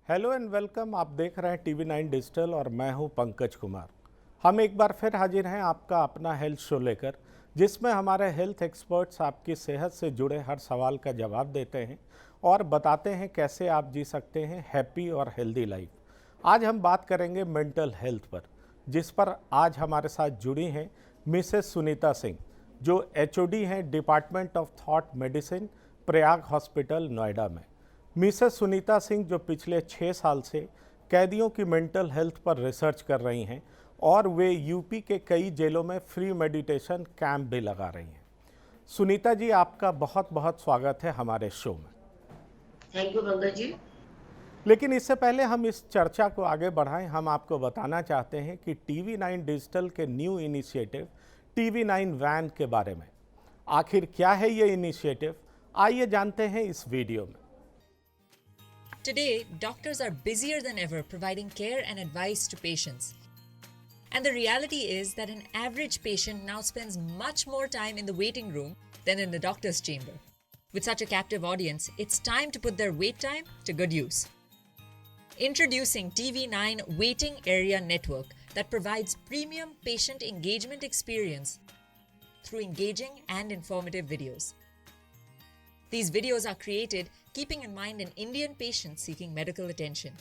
Hello and welcome. आप देख रहे हैं टीवी 9 डिजिटल और मैं हूं पंकज कुमार। हम एक बार फिर हाजिर हैं आपका अपना हेल्थ शो लेकर, जिसमें हमारे हेल्थ एक्सपर्ट्स आपकी सेहत से जुड़े हर सवाल का जवाब देते हैं और बताते हैं कैसे आप जी सकते हैं हैप्पी और हेल्दी लाइफ। आज हम बात करेंगे मेंटल हेल्थ पर, जिस पर आज हमारे साथ जुड़ी हैं मिसेस सुनीता सिंह, जो एचओडी हैं department of thought medicine, Prayag hospital, Noida में। मिसेस सुनीता सिंह जो पिछले 6 साल से कैदियों की मेंटल हेल्थ पर रिसर्च कर रही हैं और वे यूपी के कई जेलों में फ्री मेडिटेशन कैंप भी लगा रही हैं। सुनीता जी, आपका बहुत बहुत स्वागत है हमारे शो में। Thank you Pankaj ji. लेकिन इससे पहले हम इस चर्चा को आगे बढ़ाएं, हम आपको बताना चाहते हैं कि टीवी 9 डिजिटल के न्यू इनिशिएटिव टीवी 9 वैन के बारे में। आखिर क्या है ये इनिशिएटिव, आइए जानते हैं इस वीडियो में। Today, doctors are busier than ever providing care and advice to patients. And the reality is that an average patient now spends much more time in the waiting room than in the doctor's chamber. With such a captive audience, it's time to put their wait time to good use. Introducing TV9 Waiting Area Network that provides premium patient engagement experience through engaging and informative videos. These videos are created keeping in mind an Indian patient seeking medical attention.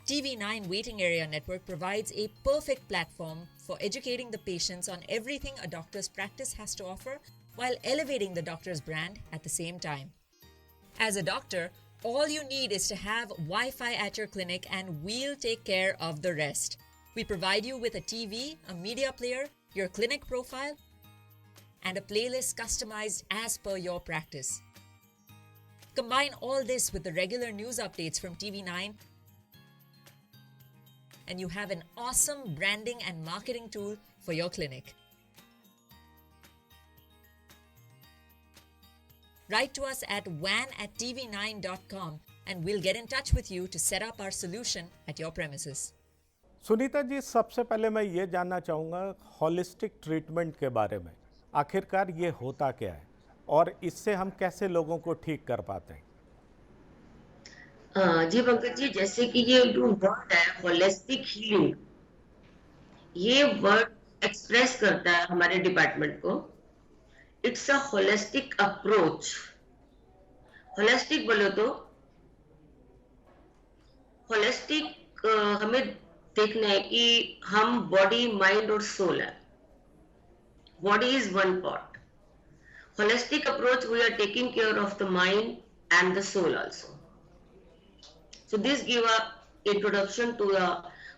TV9 Waiting Area Network provides a perfect platform for educating the patients on everything a doctor's practice has to offer while elevating the doctor's brand at the same time. As a doctor, all you need is to have Wi-Fi at your clinic and we'll take care of the rest. We provide you with a TV, a media player, your clinic profile, and a playlist customized as per your practice. Combine all this with the regular news updates from TV9 and you have an awesome branding and marketing tool for your clinic. Write to us at van@tv9.com and we'll get in touch with you to set up our solution at your premises. Sunita ji, सबसे पहले मैं ये जानना चाहूँगा holistic treatment के बारे में। आखिरकार ये होता क्या है और इससे हम कैसे लोगों को ठीक कर पाते हैं? जी पंकज जी, जैसे कि ये जो वर्ड है होलिस्टिक हीलिंग, ये वर्ड एक्सप्रेस करता है हमारे डिपार्टमेंट को। It's a holistic approach. Holistic बोलो तो होलिस्टिक हमें देखना है कि हम बॉडी, माइंड और सोल है। Body is one part. Holistic approach, we are taking care of the mind and the soul also. So this give a introduction to the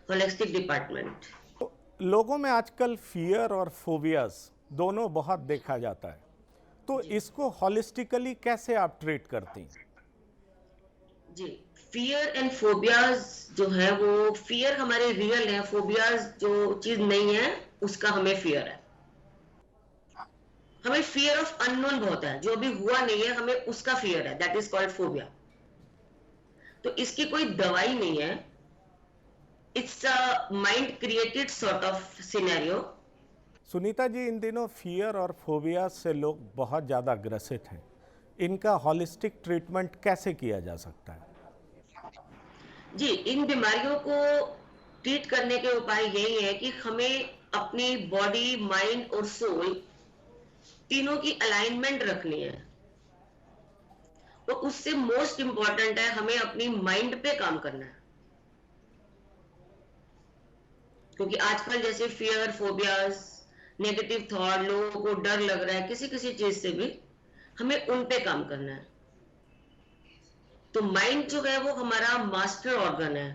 holistic department. तो लोगों में आजकल फियर और फोबियाज दोनों बहुत देखा जाता है, तो इसको होलिस्टिकली कैसे आप ट्रीट करती हैं? जी, फियर एंड फोबियाज जो है, वो फियर हमारे रियल है, फोबियाज जो चीज नहीं है उसका हमें फियर है। हमें फियर ऑफ अननोन बहुत है, जो अभी हुआ नहीं है हमें उसका फियर है, दैट इज कॉल्ड फोबिया। तो इसकी कोई दवाई नहीं है। It's a mind created sort of scenario. Sunita ji, इन दिनों फियर और फोबिया से लोग बहुत ज़्यादा ग्रसित हैं। इनका होलिस्टिक ट्रीटमेंट कैसे किया जा सकता है? जी, इन बीमारियों को ट्रीट करने के उपाय यही है कि हमें अपनी बॉडी, माइंड और सोल तीनों की अलाइनमेंट रखनी है। तो उससे मोस्ट इंपॉर्टेंट है हमें अपनी माइंड पे काम करना है, क्योंकि आजकल जैसे फियर, फोबियाज, नेगेटिव थॉट, लोगों को डर लग रहा है किसी किसी चीज से भी, हमें उन पे काम करना है। तो माइंड जो है वो हमारा मास्टर ऑर्गन है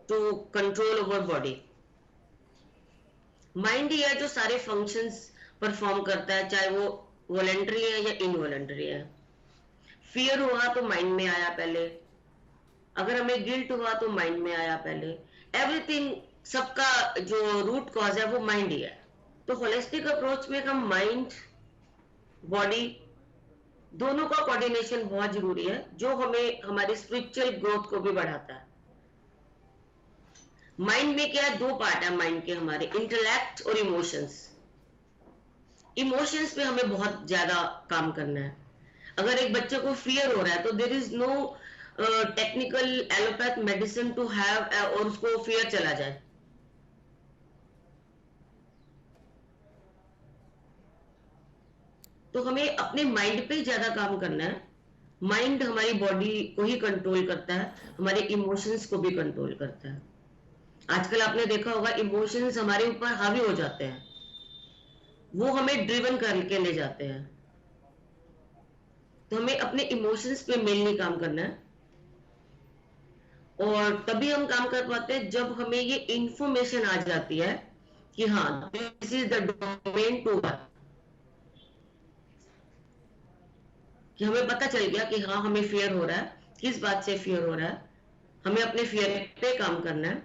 to control over body. Mind ही है जो सारे फंक्शंस परफॉर्म करता है, चाहे वो वॉलेंटरी है या इनवॉलेंटरी है। फियर हुआ तो माइंड में आया पहले, अगर हमें गिल्ट हुआ तो माइंड में आया पहले। एवरीथिंग, सबका जो रूट कॉज है वो माइंड ही है। तो होलिस्टिक अप्रोच में हम माइंड, बॉडी दोनों का कोऑर्डिनेशन बहुत जरूरी है, जो हमें हमारी स्पिरिचुअल ग्रोथ को भी बढ़ाता है। माइंड में क्या है, दो पार्ट है माइंड के हमारे, इंटेलेक्ट और इमोशंस। इमोशंस पे हमें बहुत ज्यादा काम करना है। अगर एक बच्चे को फियर हो रहा है तो there is no technical allopath medicine to have, और उसको फियर चला जाए। तो हमें अपने माइंड पे ही ज्यादा काम करना है। माइंड हमारी बॉडी को ही कंट्रोल करता है, हमारे इमोशंस को भी कंट्रोल करता है। आजकल आपने देखा होगा इमोशंस हमारे ऊपर हावी हो जाते हैं, वो हमें ड्रिवन करके ले जाते हैं। तो हमें अपने इमोशंस पे मेनली काम करना है, और तभी हम काम कर पाते हैं जब हमें ये इंफॉर्मेशन आ जाती है कि हाँ, this is the domain to work, कि हमें पता चल गया कि हाँ, हमें फियर हो रहा है, किस बात से फियर हो रहा है, हमें अपने फियर पे काम करना है।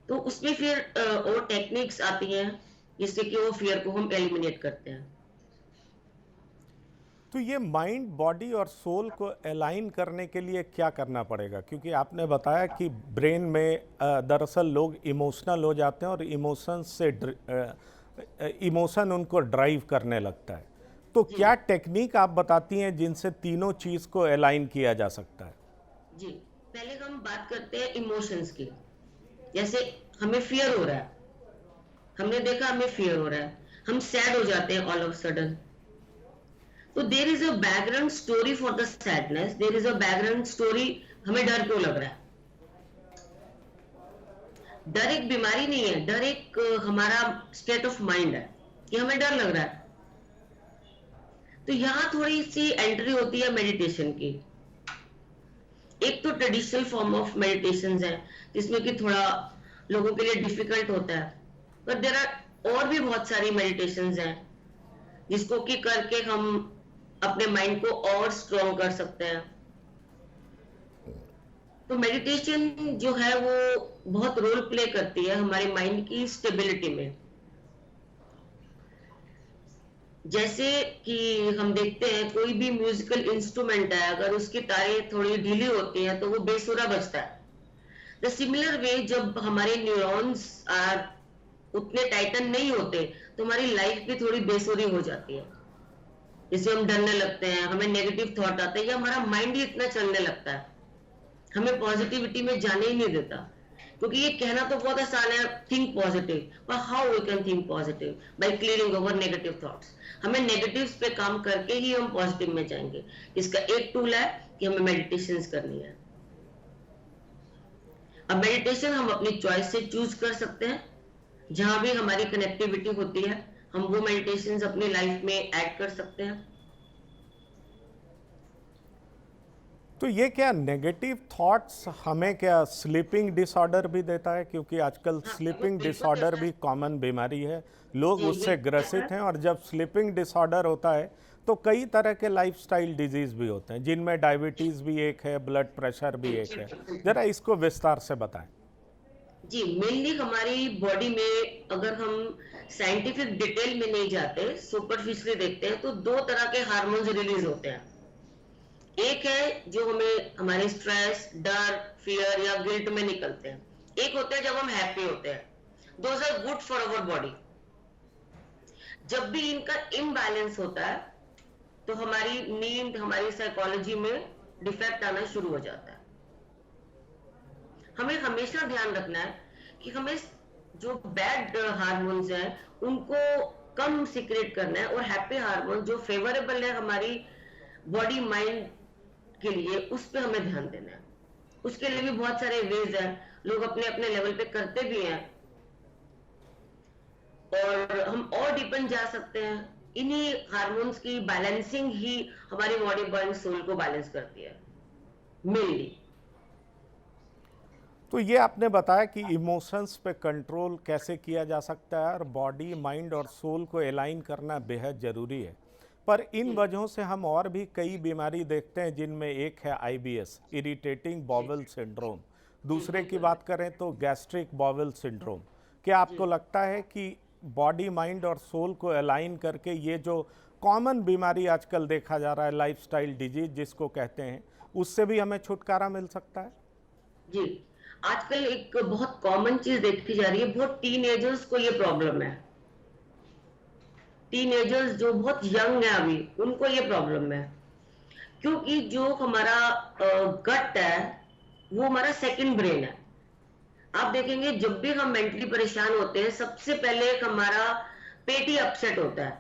तो उसमें फिर और टेक्निक्स आती हैं जिससे कि वो फियर को हम एलिमिनेट करते हैं। तो ये माइंड, बॉडी और सोल को अलाइन करने के लिए क्या करना पड़ेगा? क्योंकि आपने बताया कि ब्रेन में दरअसल लोग इमोशनल हो जाते हैं और इमोशंस से इमोशन उनको ड्राइव करने लगता है। तो क्या टेक्निक आप बताती हैं जिनसे तीनों चीज़ को अलाइन किया जा सकता है? जी, पहले हम बात करते हैं इमोशंस की। जैसे हमें फियर हो रहा है, हमने देखा हमें फियर हो रहा है, हम सैड हो जाते हैं ऑल ऑफ सडन। तो there is a background story for the sadness, there is a background story. हमें डर क्यों लग रहा है? डर एक बीमारी नहीं है, डर एक हमारा स्टेट ऑफ माइंड है कि हमें डर लग रहा है। तो यहाँ थोड़ी सी एंट्री होती है मेडिटेशन की। एक तो ट्रेडिशनल फॉर्म ऑफ मेडिटेशन है जिसमें कि थोड़ा लोगों के लिए डिफिकल्ट होता है, पर देर आर और भी बहुत सारी मेडिटेशन हैं जिसको कि करके हम अपने माइंड को और स्ट्रॉन्ग कर सकते हैं। तो मेडिटेशन जो है वो बहुत रोल प्ले करती है हमारे माइंड की स्टेबिलिटी में। जैसे कि हम देखते हैं कोई भी म्यूजिकल इंस्ट्रूमेंट है, अगर उसकी तारें थोड़ी ढीली होती हैं तो वो बेसुरा बजता है। द सिमिलर वे, जब हमारे न्यूरॉन्स आर उतने टाइटन नहीं होते तो हमारी लाइफ भी थोड़ी बेसुरी हो जाती है। जैसे हम डरने लगते हैं, हमें नेगेटिव थॉट आते हैं, या हमारा माइंड ही इतना चलने लगता है, हमें पॉजिटिविटी में जाने ही नहीं देता। क्योंकि ये कहना तो बहुत आसान है, थिंक पॉजिटिव, पर how we can think positive? By clearing over negative thoughts. हमें नेगेटिव्स पे काम करके ही हम पॉजिटिव में जाएंगे। इसका एक टूल है कि हमें मेडिटेशन करनी है। अब मेडिटेशन हम अपनी चॉइस से चूज कर सकते हैं, जहां भी हमारी कनेक्टिविटी होती है हम वो मेडिटेशन अपनी लाइफ में ऐड कर सकते हैं। तो ये क्या नेगेटिव थॉट्स हमें क्या स्लीपिंग डिसऑर्डर भी देता है? क्योंकि आजकल स्लीपिंग डिसऑर्डर भी कॉमन बीमारी है, लोग उससे ग्रसित हैं। और जब स्लीपिंग डिसऑर्डर होता है तो कई तरह के लाइफस्टाइल डिजीज भी होते हैं, जिनमें डायबिटीज़ भी एक है, ब्लड प्रेशर भी एक है। ज़रा इसको विस्तार से बताएं। जी, मेनली हमारी बॉडी में अगर हम साइंटिफिक डिटेल में नहीं जाते, सुपरफिशियली देखते हैं, तो दो तरह के हार्मोन्स रिलीज होते हैं। एक है जो हमें हमारे स्ट्रेस, डर, फियर या गिल्ट में निकलते हैं। एक होते हैं जब हम हैप्पी होते हैं। Those are good for our body. जब भी इनका इम्बैलेंस होता है तो हमारी नींद, हमारी साइकोलॉजी में डिफेक्ट आना शुरू हो जाता है। हमें हमेशा ध्यान रखना है कि हमें जो बैड हार्मोन्स हैं उनको कम सीक्रेट करना है, और हैप्पी हार्मोन जो फेवरेबल है हमारी बॉडी माइंड के लिए, उस पर हमें ध्यान देना है। उसके लिए भी बहुत सारे वेज हैं, लोग अपने अपने लेवल पे करते भी हैं, और हम और डीपन जा सकते हैं। इन्हीं हार्मोन्स की बैलेंसिंग ही हमारी बॉडी माइंड सोल को बैलेंस करती है मेनली। तो ये आपने बताया कि इमोशंस पे कंट्रोल कैसे किया जा सकता है और बॉडी, माइंड और सोल को अलाइन करना बेहद ज़रूरी है। पर इन वजहों से हम और भी कई बीमारी देखते हैं, जिनमें एक है IBS, इरिटेटिंग बॉवल सिंड्रोम। दूसरे की बात करें तो गैस्ट्रिक बॉवल सिंड्रोम। क्या आपको लगता है कि बॉडी, माइंड और सोल को अलाइन करके ये जो कॉमन बीमारी आजकल देखा जा रहा है, लाइफस्टाइल डिजीज जिसको कहते हैं, उससे भी हमें छुटकारा मिल सकता है? जी, आजकल एक बहुत कॉमन चीज देखी जा रही है, बहुत टीनेजर्स को ये प्रॉब्लम है। टीनेजर्स जो बहुत यंग है अभी, उनको ये प्रॉब्लम है। क्योंकि जो हमारा गट है वो हमारा सेकंड ब्रेन है। आप देखेंगे जब भी हम मेंटली परेशान होते हैं सबसे पहले हमारा पेट ही अपसेट होता है,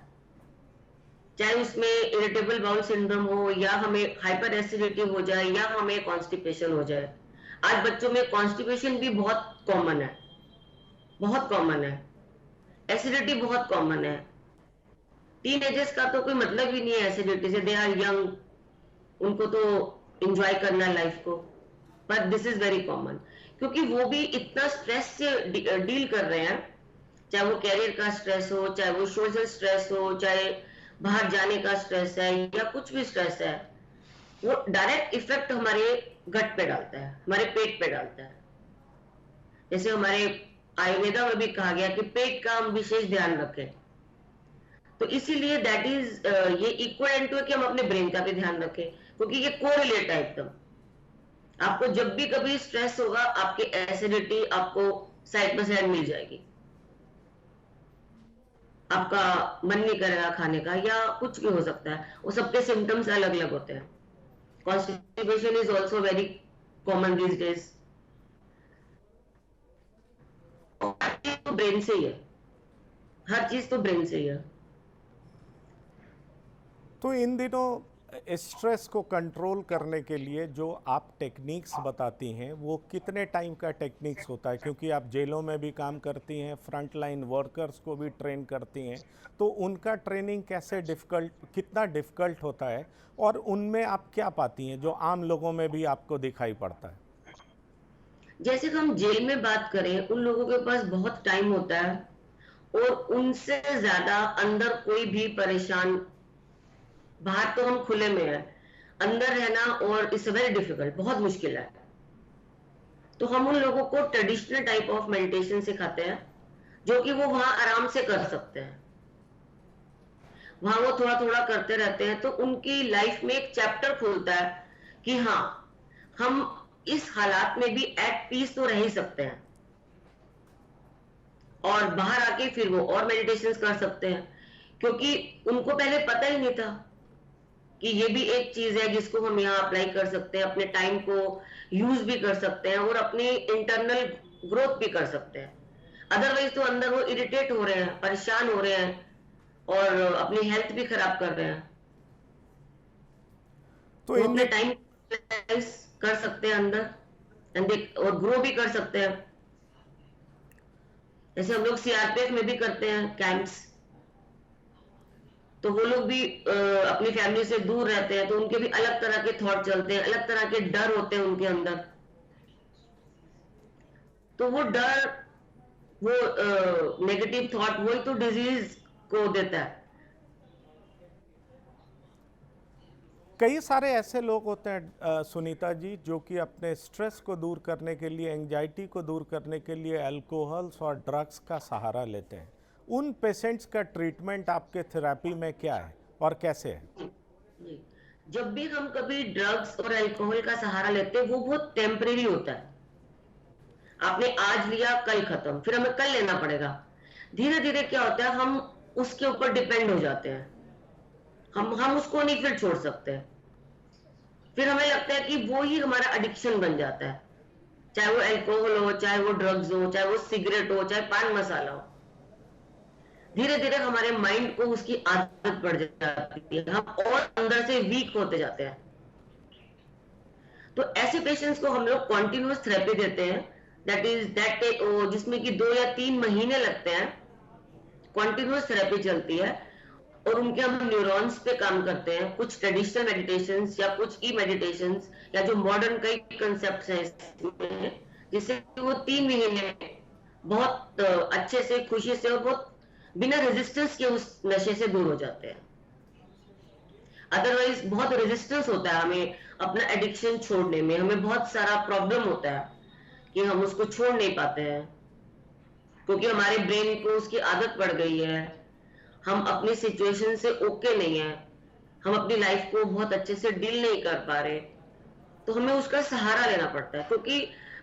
चाहे उसमें इरिटेबल बाउल सिंड्रोम हो या हमें हाइपर एसिडिटी हो जाए या हमें कॉन्स्टिपेशन हो जाए। आज बच्चों में कॉन्स्टिपेशन भी बहुत कॉमन है, बहुत कॉमन है। एसिडिटी बहुत कॉमन है। टीनेजर्स का तो कोई मतलब ही नहीं है एसिडिटी से, दे आर यंग, उनको तो एंजॉय करना है लाइफ को, but this is very common क्योंकि वो भी इतना स्ट्रेस से डील कर रहे हैं, चाहे वो कैरियर का स्ट्रेस हो, चाहे वो सोशल स्ट्रेस हो, चाहे बाहर जाने का स्ट्रेस है या कुछ भी स्ट्रेस है, वो डायरेक्ट इफेक्ट हमारे गट पे डालता है, हमारे पेट पे डालता है। जैसे हमारे आयुर्वेदा में भी कहा गया कि पेट का हम विशेष ध्यान रखें, तो इसीलिए दैट इज ये इक्वल टू है कि हम अपने ब्रेन का भी ध्यान रखें क्योंकि ये कोरिलेट है एकदम। आपको जब भी कभी स्ट्रेस होगा आपकी एसिडिटी आपको साइड बाय साइड मिल जाएगी, आपका मन नहीं करेगा खाने का या कुछ भी हो सकता है, वो सबके सिम्टम्स अलग अलग होते हैं। Constipation is also very common these days. तो ब्रेन से ही है, हर चीज तो ब्रेन से ही है। तो इन दिनों स्ट्रेस को कंट्रोल करने के लिए जो आप टेक्निक्स बताती हैं वो कितने टाइम का टेक्निक्स होता है, क्योंकि आप जेलों में भी काम करती हैं, फ्रंट लाइन वर्कर्स को भी ट्रेन करती हैं, तो उनका ट्रेनिंग कैसे कितना डिफ़िकल्ट होता है और उनमें आप क्या पाती हैं जो आम लोगों में भी आपको दिखाई पड़ता है? जैसे कि हम जेल में बात करें, उन लोगों के पास बहुत टाइम होता है और उनसे ज्यादा अंदर कोई भी परेशान, बाहर तो हम खुले में है, अंदर रहना और इट्स वेरी डिफिकल्ट, बहुत मुश्किल है। तो हम उन लोगों को ट्रेडिशनल टाइप ऑफ मेडिटेशन सिखाते हैं जो कि वो वहां आराम से कर सकते हैं, वहां वो थोड़ा थोड़ा करते रहते हैं, तो उनकी लाइफ में एक चैप्टर खुलता है कि हाँ हम इस हालात में भी एट पीस तो रह ही सकते हैं, और बाहर आके फिर वो और मेडिटेशन कर सकते हैं क्योंकि उनको पहले पता ही नहीं था कि ये भी एक चीज है जिसको हम यहाँ अप्लाई कर सकते हैं, अपने टाइम को यूज भी कर सकते हैं और अपनी इंटरनल ग्रोथ भी कर सकते हैं। अदरवाइज तो अंदर वो इरिटेट हो रहे हैं, परेशान हो रहे हैं और अपनी हेल्थ भी खराब कर रहे हैं। तो वो अपने टाइम कर सकते हैं अंदर और ग्रो भी कर सकते हैं। जैसे हम लोग सीआरपीएफ में भी करते हैं कैंप्स, तो वो लोग भी अपनी फैमिली से दूर रहते हैं, तो उनके भी अलग तरह के थॉट चलते हैं, अलग तरह के डर होते हैं उनके अंदर, तो वो डर, वो नेगेटिव थॉट वही तो डिजीज को देता है। कई सारे ऐसे लोग होते हैं सुनीता जी जो कि अपने स्ट्रेस को दूर करने के लिए, एंजाइटी को दूर करने के लिए अल्कोहल्स और ड्रग्स का सहारा लेते हैं। उन पेशेंट्स का ट्रीटमेंट आपके थेरेपी में क्या है और कैसे है? जी, जब भी हम कभी ड्रग्स और अल्कोहल का सहारा लेते हैं वो बहुत टेम्परेरी होता है। आपने आज लिया कल खत्म, फिर हमें कल लेना पड़ेगा। धीरे धीरे क्या होता है, हम उसके ऊपर डिपेंड हो जाते हैं, हम उसको नहीं फिर छोड़ सकते। फिर हमें लगता है कि वो ही हमारा एडिक्शन बन जाता है, चाहे वो अल्कोहल हो, चाहे वो ड्रग्स हो, चाहे वो सिगरेट हो, चाहे पान मसाला हो। धीरे धीरे हमारे माइंड को उसकी आदत पड़ जाती है, हम और अंदर से वीक होते जाते हैं। तो ऐसे पेशेंट्स को हम लोग कॉन्टिन्यूअस थेरेपी देते हैं, जिसमें कि 2 या 3 महीने लगते हैं। कॉन्टिन्यूअस थेरेपी चलती है और उनके हम न्यूरॉन्स पे काम करते हैं, कुछ ट्रेडिशनल मेडिटेशंस या कुछ ई मेडिटेशंस या जो मॉडर्न कई कंसेप्ट्स हैं इसमें, जिससे वो 3 महीने में बहुत अच्छे से, खुशी से और बहुत बिना रेजिस्टेंस के उस नशे से दूर हो जाते हैं। अदरवाइज बहुत रेजिस्टेंस होता है हमें अपना एडिक्शन छोड़ने में, हमें बहुत सारा प्रॉब्लम होता है कि हम उसको छोड़ नहीं पाते हैं क्योंकि हमारे ब्रेन को उसकी आदत पड़ गई है, हम अपनी सिचुएशन से ओके नहीं है, हम अपनी लाइफ को बहुत अच्छे से डील नहीं कर पा रहे, तो हमें उसका सहारा लेना पड़ता है। क्योंकि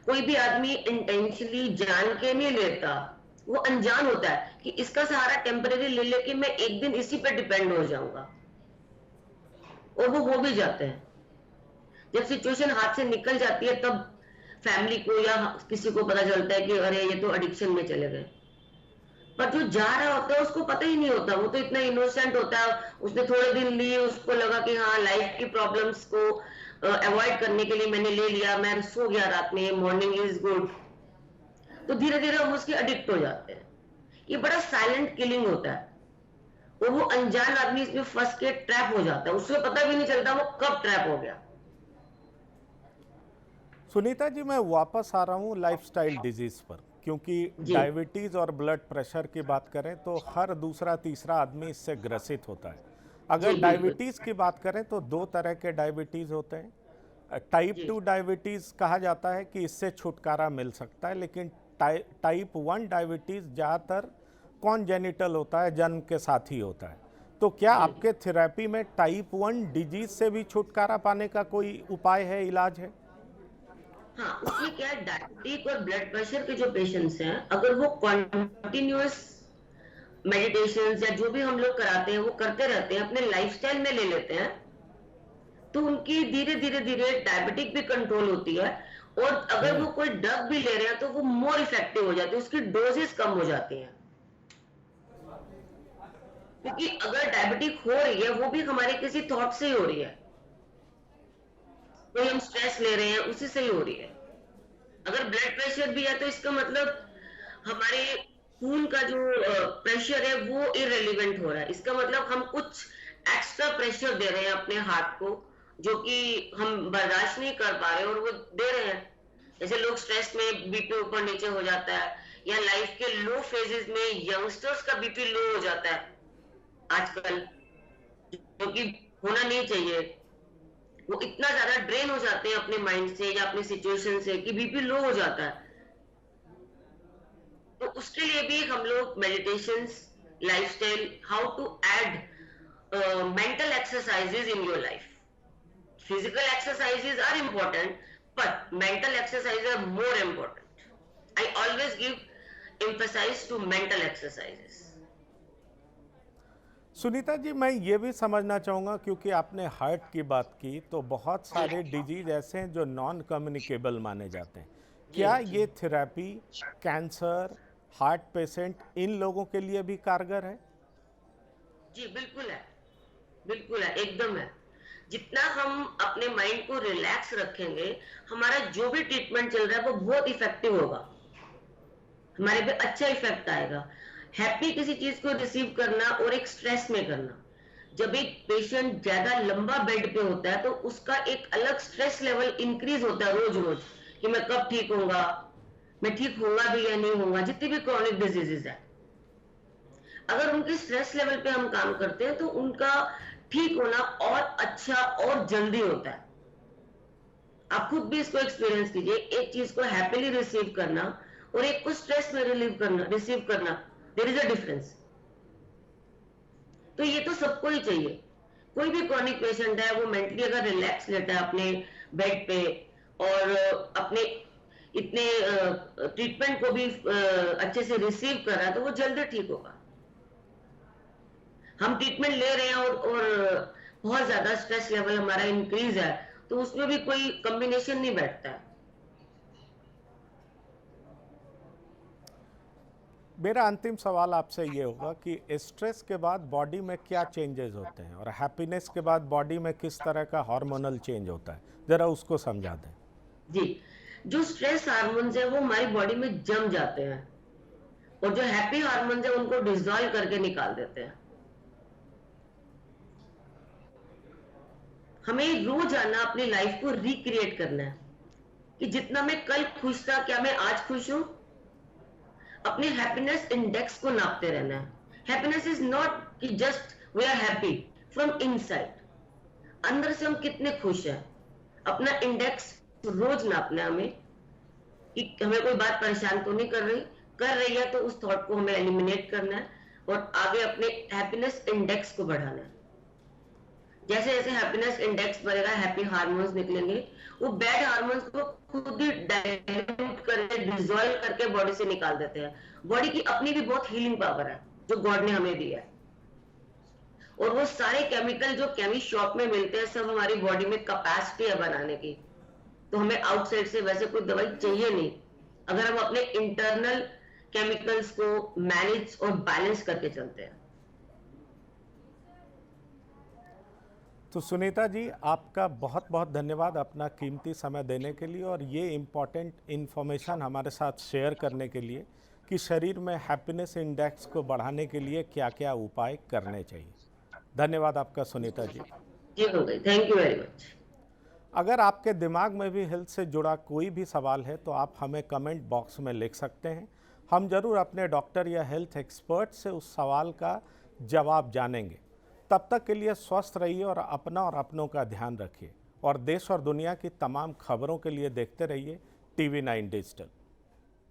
कोई भी आदमी इंटेंशनली जान के नहीं लेता, वो अनजान होता है कि इसका सहारा टेम्परेरी ले लेके मैं एक दिन इसी पे डिपेंड हो जाऊंगा, और वो हो भी जाते हैं। जब सिचुएशन हाथ से निकल जाती है तब फैमिली को या किसी को पता चलता है कि अरे ये तो एडिक्शन में चले गए। पर जो जा रहा होता है उसको पता ही नहीं होता, वो तो इतना इनोसेंट होता है, उसने थोड़े दिन लिए, उसको लगा कि हाँ लाइफ की प्रॉब्लम्स को अवॉइड करने के लिए मैंने ले लिया, मैं सो गया रात में, मॉर्निंग इज गुड। तो धीरे धीरे हम उसके एडिक्ट हो जाते हैं। ये बड़ा साइलेंट किलिंग होता है और वो अनजान आदमी इसमें फंस के ट्रैप हो जाता है, उसको पता भी नहीं चलता वो कब ट्रैप हो गया। सुनीता जी, मैं वापस आ रहा हूँ लाइफस्टाइल डिजीज़ पर, क्योंकि जी डायबिटीज़ और ब्लड प्रेशर की बात करें तो हर दूसरा तीसरा आदमी इससे ग्रसित होता है। अगर जी बिल्कुल। डायबिटीज़ की बात करें तो दो तरह के डायबिटीज़ होते हैं। टाइप जी 2 डायबिटीज़ कहा जाता है कि इससे छुटकारा मिल सकता है, लेकिन टाइप 1 डायबिटीज़ ज़्यादातर कॉन्जेनिटल होता है, जन्म के साथ ही होता है। तो क्या जी आपके थेरेपी में टाइप 1 डिजीज से भी छुटकारा पाने का कोई उपाय है, इलाज है? हाँ, उसमें क्या है, डायबिटिक और ब्लड प्रेशर के जो पेशेंट्स हैं, अगर वो कॉन्टिन्यूअस मेडिटेशन या जो भी हम लोग कराते हैं वो करते रहते हैं, अपने लाइफस्टाइल में ले लेते हैं, तो उनकी धीरे धीरे धीरे डायबिटिक भी कंट्रोल होती है। और अगर वो कोई ड्रग भी ले रहे हैं तो वो मोर इफेक्टिव हो जाती है, उसकी डोजेस कम हो जाती हैं। क्योंकि अगर डायबिटिक हो रही है वो भी हमारे किसी थॉट से ही हो रही है, कोई हम स्ट्रेस ले रहे हैं उसी से ही हो रही है। अगर ब्लड प्रेशर भी है तो इसका मतलब हमारे खून का जो प्रेशर है वो इररिलेवेंट हो रहा है, इसका मतलब हम कुछ एक्स्ट्रा प्रेशर दे रहे हैं अपने हार्ट को, जो कि हम बर्दाश्त नहीं कर पा रहे और वो दे रहे हैं। जैसे लोग स्ट्रेस में बीपी ऊपर नीचे हो जाता है, या लाइफ के लो फेजेस में यंगस्टर्स का बीपी लो हो जाता है आजकल, जो कि होना नहीं चाहिए। वो इतना ज्यादा ड्रेन हो जाते हैं अपने माइंड से या अपनी सिचुएशन से कि बीपी लो हो जाता है। तो उसके लिए भी हम लोग meditations, lifestyle, how to add mental exercises in your life. Physical exercises are important, but mental exercises are more important. I always give emphasis to mental exercises. Sunita ji, मैं ये भी समझना चाहूँगा, क्योंकि आपने हार्ट की बात की, तो बहुत सारे डिजीज ऐसे हैं जो नॉन कम्युनिकेबल माने जाते हैं। क्या ये थेरेपी कैंसर, हार्ट पेशेंट, इन लोगों के लिए भी कारगर है? जी बिल्कुल है, बिल्कुल है, एकदम है। जितना हम अपने माइंड को रिलैक्स रखेंगे, हमारा जो भी ट्रीटमेंट चल रहा है वो बहुत इफेक्टिव होगा, हमारे पे अच्छा इफेक्ट आएगा। हैप्पी किसी चीज को रिसीव करना और एक स्ट्रेस में करना, जब एक पेशेंट ज्यादा लंबा बेड पे होता है तो उसका एक अलग स्ट्रेस लेवल इंक्रीज होता है रोज रोज, कि मैं कब ठीक होऊंगा, मैं ठीक होऊंगा भी या नहीं होऊंगा। जितनी भी क्रॉनिक डिजीजेस है, अगर उनके स्ट्रेस लेवल पे हम काम करते हैं तो उनका ठीक होना और अच्छा और जल्दी होता है। आप खुद भी इसको एक्सपीरियंस कीजिए, एक चीज को हैप्पीली रिसीव करना और एक को स्ट्रेस में रिसीव करना, देयर इज अ डिफरेंस। तो ये तो सबको ही चाहिए। कोई भी क्रॉनिक पेशेंट है, वो मेंटली अगर रिलैक्स लेता है अपने बेड पे और अपने इतने ट्रीटमेंट को भी अच्छे से रिसीव कर रहा है, तो वो जल्दी ठीक होगा। हम ट्रीटमेंट ले रहे हैं और बहुत ज्यादा स्ट्रेस लेवल हमारा इंक्रीज है, तो उसमें भी कोई कॉम्बिनेशन नहीं बैठता है। मेरा अंतिम सवाल आपसे ये होगा कि स्ट्रेस के बाद बॉडी में क्या चेंजेस होते हैं और हैप्पीनेस के बाद बॉडी में किस तरह का हार्मोनल चेंज होता है, ज़रा उसको समझा दें। जी, जो स्ट्रेस हार्मोन्स है वो हमारी बॉडी में जम जाते हैं और जो हैप्पी हार्मोन्स है उनको डिसॉल्व करके निकाल देते हैं। हमें रोजाना अपनी लाइफ को रिक्रिएट करना है कि जितना मैं कल खुश था, क्या मैं आज खुश हूं। अपने हैप्पीनेस इंडेक्स को नापते रहना है। हैप्पीनेस इज नॉट कि just we are happy from inside, अंदर से हम कितने खुश हैं। अपना इंडेक्स रोज नापना है हमें कि हमें कोई बात परेशान तो नहीं कर रही है, तो उस थॉट को हमें एलिमिनेट करना है और आगे अपने हैप्पीनेस इंडेक्स को बढ़ाना है। जैसे जैसे हैप्पीनेस इंडेक्स बढ़ेगा, हैप्पी हार्मोन्स निकलेंगे, वो बैड हार्मोन्स को खुद ही डाइल्यूट करके, डिसॉल्व करके बॉडी से निकाल देते हैं। बॉडी की अपनी भी बहुत हीलिंग पावर है जो गॉड ने हमें दी है। और वो सारे केमिकल जो केमिस्ट शॉप में मिलते हैं सब हमारी बॉडी में कैपेसिटी है बनाने की, तो हमें आउटसाइड से वैसे कोई दवाई चाहिए नहीं, अगर हम अपने इंटरनल केमिकल्स को मैनेज और बैलेंस करके चलते हैं। तो सुनीता जी, आपका बहुत बहुत धन्यवाद अपना कीमती समय देने के लिए और ये इम्पॉर्टेंट इन्फॉर्मेशन हमारे साथ शेयर करने के लिए कि शरीर में हैप्पीनेस इंडेक्स को बढ़ाने के लिए क्या क्या उपाय करने चाहिए। धन्यवाद आपका सुनीता जी। जी हो गई, थैंक यू वेरी मच। अगर आपके दिमाग में भी हेल्थ से जुड़ा कोई भी सवाल है तो आप हमें कमेंट बॉक्स में लिख सकते हैं। हम जरूर अपने डॉक्टर या हेल्थ एक्सपर्ट से उस सवाल का जवाब जानेंगे। तब तक के लिए स्वस्थ रहिए और अपना और अपनों का ध्यान रखिए और देश और दुनिया की तमाम खबरों के लिए देखते रहिए TV9 डिजिटल।